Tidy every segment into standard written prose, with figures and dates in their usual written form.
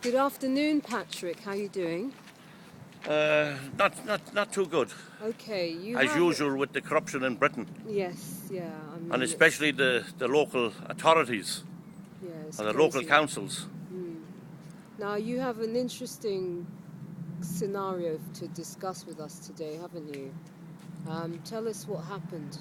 Good afternoon, Patrick. How are you doing? Not too good. Okay, As usual with the corruption in Britain. Yes, yeah. I mean, And especially the local authorities and the local councils. Now, you have an interesting scenario to discuss with us today, haven't you? Tell us what happened.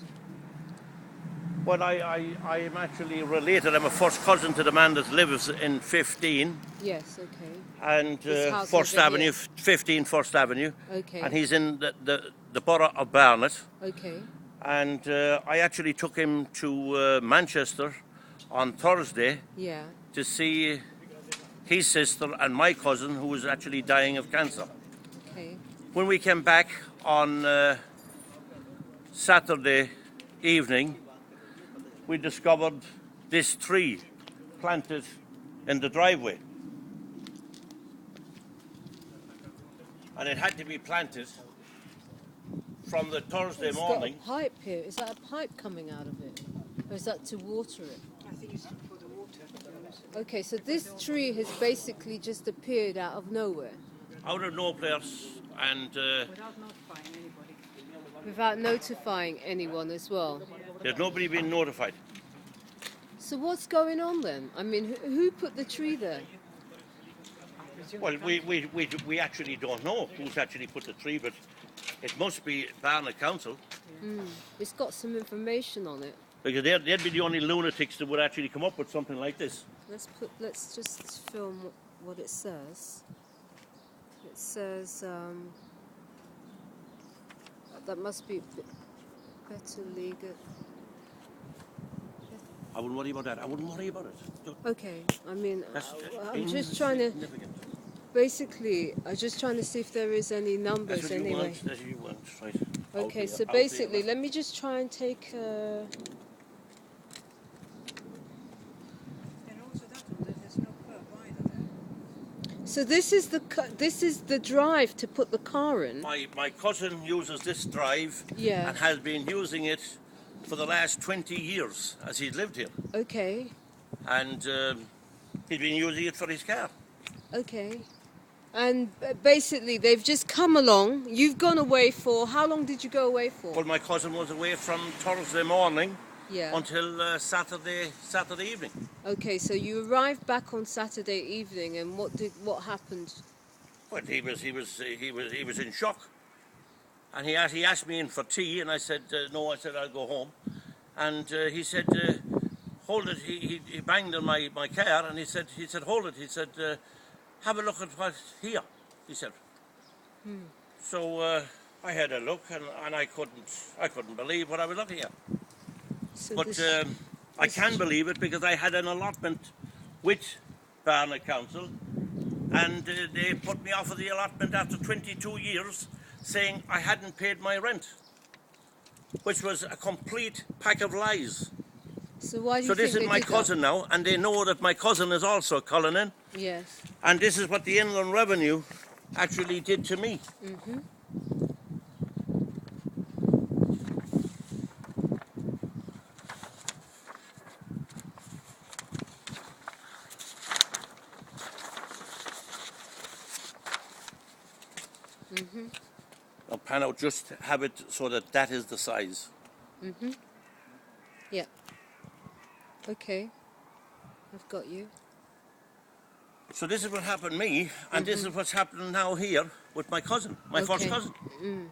Well, I am actually related. I'm a first cousin to the man that lives in 15. Yes, okay. And First Avenue, 15 First Avenue. Okay. And he's in the Borough of Barnet. Okay. And I actually took him to Manchester on Thursday to see his sister and my cousin, who was actually dying of cancer. Okay. When we came back on Saturday evening, we discovered this tree planted in the driveway. And it had to be planted from the Thursday morning. Got a pipe here. Is that a pipe coming out of it? Or is that to water it? I think it's for the water. Okay, so this tree has basically just appeared out of nowhere. Out of no place, and Without notifying anybody. Without notifying anyone as well. there's nobody been notified. So what's going on then? I mean, who put the tree there? Well, we actually don't know who's actually put the tree, but it must be Barnet Council. It's got some information on it. Because they'd be the only lunatics that would actually come up with something like this. Let's just film what it says. It says that must be better legal. I wouldn't worry about that. I wouldn't worry about it. Okay, I mean, That's I'm just trying to. insignificant. Basically, I'm just trying to see if there is any numbers That's what anyway. you want. That's what you want, right? Okay, Out so there, out basically, there. let me just try and take. And also that one, there's no curb either there. So this is the drive to put the car in. My cousin uses this drive Yeah. and has been using it for the last 20 years as he's lived here. Okay, And he's been using it for his car. okay. And basically, they've just come along. You've gone away for how long did you go away for? Well, my cousin was away from Thursday morning Yeah. until Saturday evening. Okay, so you arrived back on Saturday evening, and what happened? Well, he was in shock, and he asked me in for tea, and I said no. I said I'll go home, and he said hold it. He banged on my car, and he said hold it. He said have a look at what's here. He said. So I had a look, and I couldn't believe what I was looking at. So But I can believe it because I had an allotment with Barnet Council, and they put me off of the allotment after 22 years, saying I hadn't paid my rent, which was a complete pack of lies. So why do you So this think is they my did cousin now, and they know that my cousin is also Cullinane, that? Yes. and this is what the Inland Revenue actually did to me. Now, pan out, just have it so that is the size. Yeah. Okay. I've got you. So this is what happened to me, and this is what's happening now here with my cousin, my first Okay. cousin.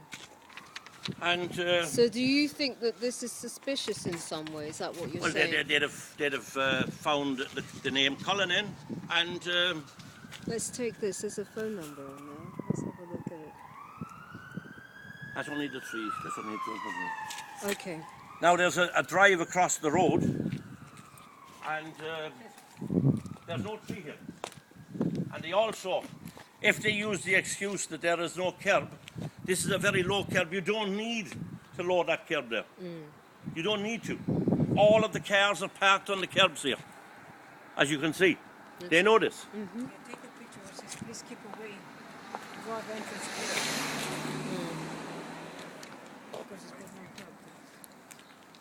And So do you think that this is suspicious in some way? Is that what you're well, saying? they'd have found the name Cullinane, and Let's take this. There's a phone number on there. Let's have a look at it. that's only the tree. That's only the Okay. Now there's a drive across the road, and there's no tree here. And they also, if they use the excuse that there is no curb, this is a very low curb. You don't need to lower that curb there. You don't need to. All of the cars are parked on the curbs here, as you can see. They know this. Yeah, take a picture of this. Please keep away. Drive entrance clear. Because it's got no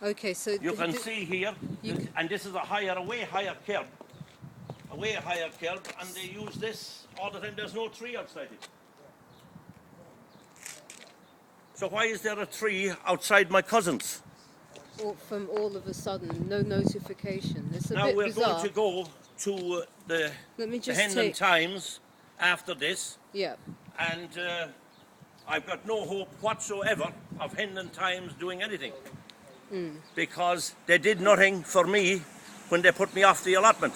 curb. Okay. So You can see here, you and this is a way higher curb a way higher curb, and they use this all the time. There's no tree outside it. So why is there a tree outside my cousin's? From all of a sudden, no notification. It's a Now bit we're bizarre. going to go to the Let me just Hendon take. Times after this, Yeah. and I've got no hope whatsoever of Hendon Times doing anything, because they did nothing for me when they put me off the allotment.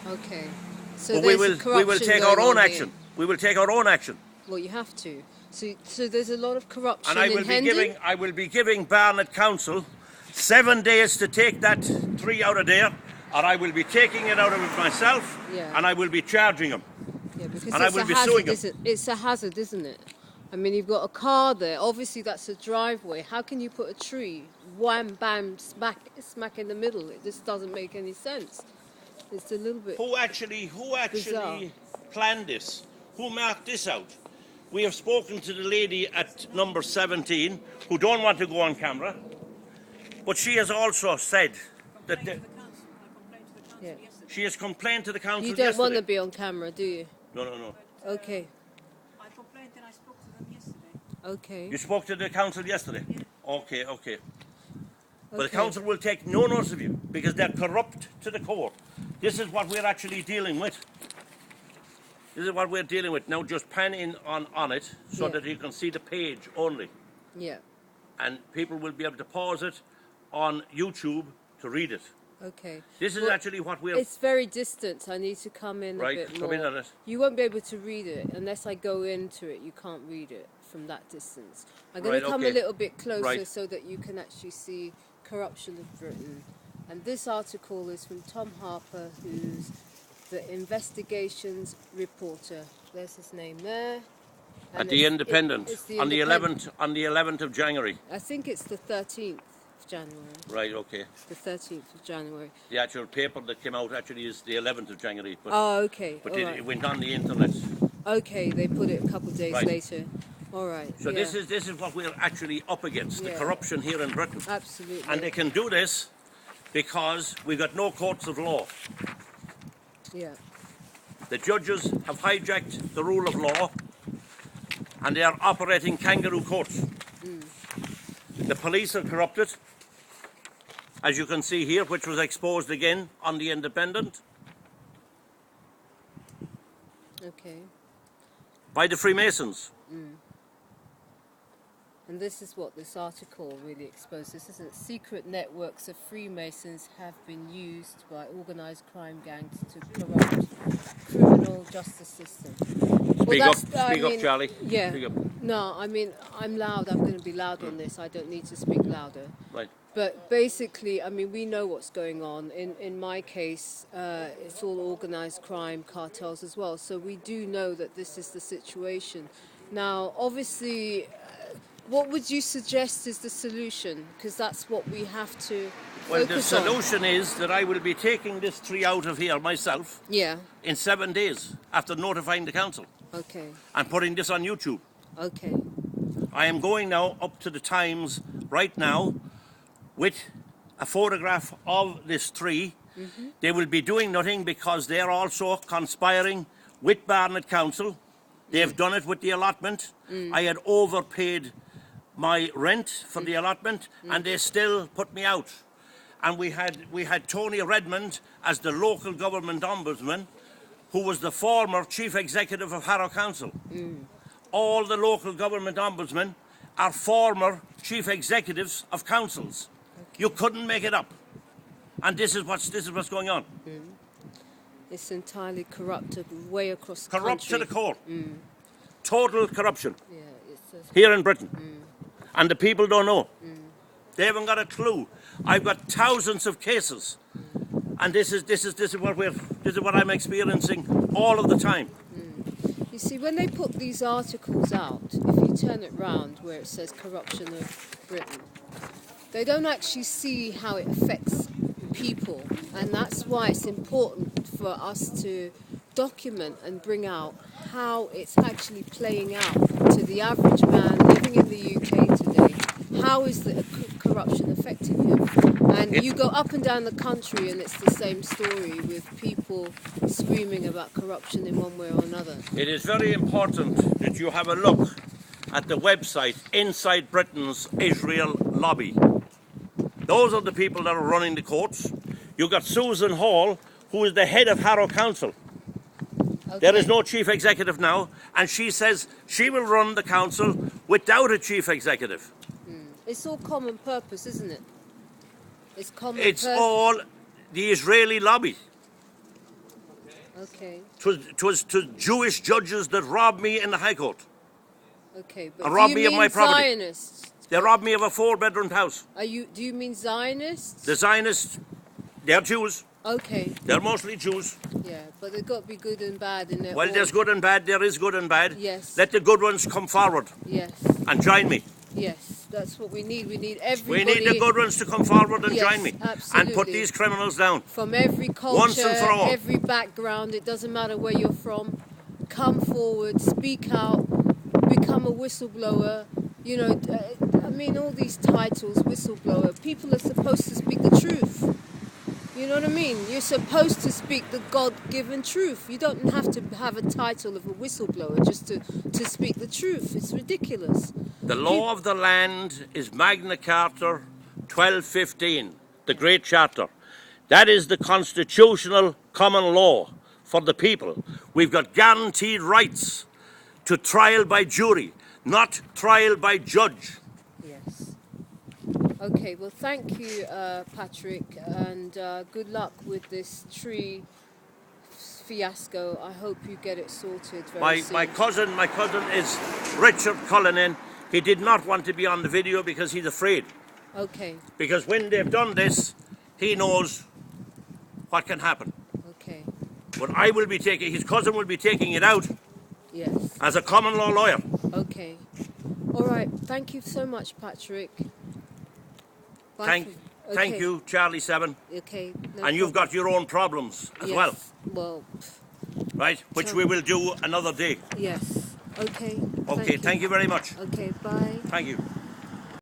Okay. So But we there's will take corruption our going own on action. here. We will take our own action. Well, you have to. So there's a lot of corruption And I will in be Hendon. giving Barnet Council 7 days to take that tree out of there, or I will be taking it out of it myself, Yeah. and I will be charging them. Yeah, because and I it's will a be hazard, suing them. It's a hazard, isn't it? I mean, you've got a car there. Obviously, that's a driveway. How can you put a tree, wham, bam, smack in the middle? It just doesn't make any sense. It's a little bit. Who actually Bizarre. planned this? Who marked this out? We have spoken to the lady at number 17, who don't want to go on camera, but she has also said that Complained to the council. I complained to the council Yeah. yesterday. she has complained to the council You don't want to yesterday. be on camera, do you? No. Okay. I complained and I spoke to them yesterday. Okay. You spoke to the council yesterday? Yeah. Okay. But the Okay. council will take no notice of you because they're corrupt to the core. This is what we're actually dealing with. This is what we're dealing with. Now just pan in on it so Yeah. that you can see the page only. Yeah. And people will be able to pause it on YouTube to read it. Okay. This is Well, actually what we're... It's very distant. I need to come in Right, a bit come more. in on it. You won't be able to read it unless I go into it. You can't read it from that distance. I'm going to Right, come okay. a little bit closer Right. so that you can actually see corruption of Britain. And this article is from Tom Harper, who's the investigations reporter. There's his name there. At And the it's- Independent, it's the on the Independent. 11th of January. I think it's the 13th of January. Right, okay. The 13th of January. The actual paper that came out actually is the 11th of January, but, Oh, okay. but All it right. went on the internet. Okay, they put it a couple of days Right. later. All right. So yeah. this is what we're actually up against, the Yeah. corruption here in Britain. Absolutely. And they can do this because we've got no courts of law. Yeah. The judges have hijacked the rule of law and they are operating kangaroo courts. The police are corrupted, as you can see here, which was exposed again on the Independent, Okay. by the Freemasons. And this is what this article really exposes, isn't it? Secret networks of Freemasons have been used by organised crime gangs to corrupt criminal justice system. Speak up, Charlie. Yeah. Speak up. No, I mean, I'm loud. I'm going to be loud on this. I don't need to speak louder. Right. But basically, I mean, we know what's going on. In my case, it's all organised crime cartels as well. So we do know that this is the situation. Now, obviously, what would you suggest is the solution? Because that's what we have to Well, the focus on. solution is that I will be taking this tree out of here myself Yeah. in 7 days after notifying the council Okay. and putting this on YouTube. Okay. I am going now up to the Times right now with a photograph of this tree. They will be doing nothing because they're also conspiring with Barnet Council. They've done it with the allotment. I had overpaid my rent for the allotment and they still put me out. And we had Tony Redmond as the local government ombudsman, who was the former chief executive of Harrow Council. All the local government ombudsmen are former chief executives of councils. You couldn't make it up. And this is what's going on. It's entirely corrupted way across the Corrupt country. to the core. Total corruption Yeah, it's here in Britain. And the people don't know. They haven't got a clue. I've got thousands of cases. And this is what I'm experiencing all of the time. You see, when they put these articles out, if you turn it round where it says corruption of Britain, they don't actually see how it affects people. And that's why it's important for us to document and bring out how it's actually playing out to the average man living in the UK today, how is the corruption affecting him? And you go up and down the country and it's the same story with people screaming about corruption in one way or another. It is very important that you have a look at the website Inside Britain's Israel Lobby. Those are the people that are running the courts. You've got Susan Hall, who is the head of Harrow Council. Okay. There is no chief executive now, and she says she will run the council without a chief executive. It's all common purpose, isn't it? It's common It's purpose. all the Israeli lobby. Okay, It was to Jewish judges that robbed me in the High Court. okay. But And do robbed you me of mean my property. Zionists? They robbed me of a 4-bedroom house. Do you mean Zionists? The Zionists, they're Jews. Okay, They're mostly Jews. yeah, but they've got to be good and bad in their Well, own. there's good and bad. There is good and bad. Yes. Let the good ones come forward Yes, and join me. yes, that's what we need. We need We everybody need the good ones to come forward and Yes, join me. And put absolutely. these criminals down. from every culture, Once and for all. every background. It doesn't matter where you're from. Come forward, speak out, become a whistleblower. You know, I mean, all these titles, whistleblower. People are supposed to speak the truth. You know what I mean? You're supposed to speak the God-given truth. You don't have to have a title of a whistleblower just to speak the truth. It's ridiculous. The law of the land is Magna Carta 1215, the Great Charter. That is the constitutional common law for the people. We've got guaranteed rights to trial by jury, not trial by judge. Yes. Okay, well, thank you, Patrick, and good luck with this tree fiasco. I hope you get it sorted very soon. My cousin is Richard Cullinane. He did not want to be on the video because he's afraid. Okay, Because when they've done this, he knows what can happen. okay, But his cousin will be taking it out yes, as a common law lawyer. okay. All right, thank you so much, Patrick. Bye Thank okay. you, Charlie 7. Okay. No And you've problem. got your own problems as Yes. well, Well, right? Which we will do another day. yes. Okay. Okay, thank you very much. Okay, bye. Thank you.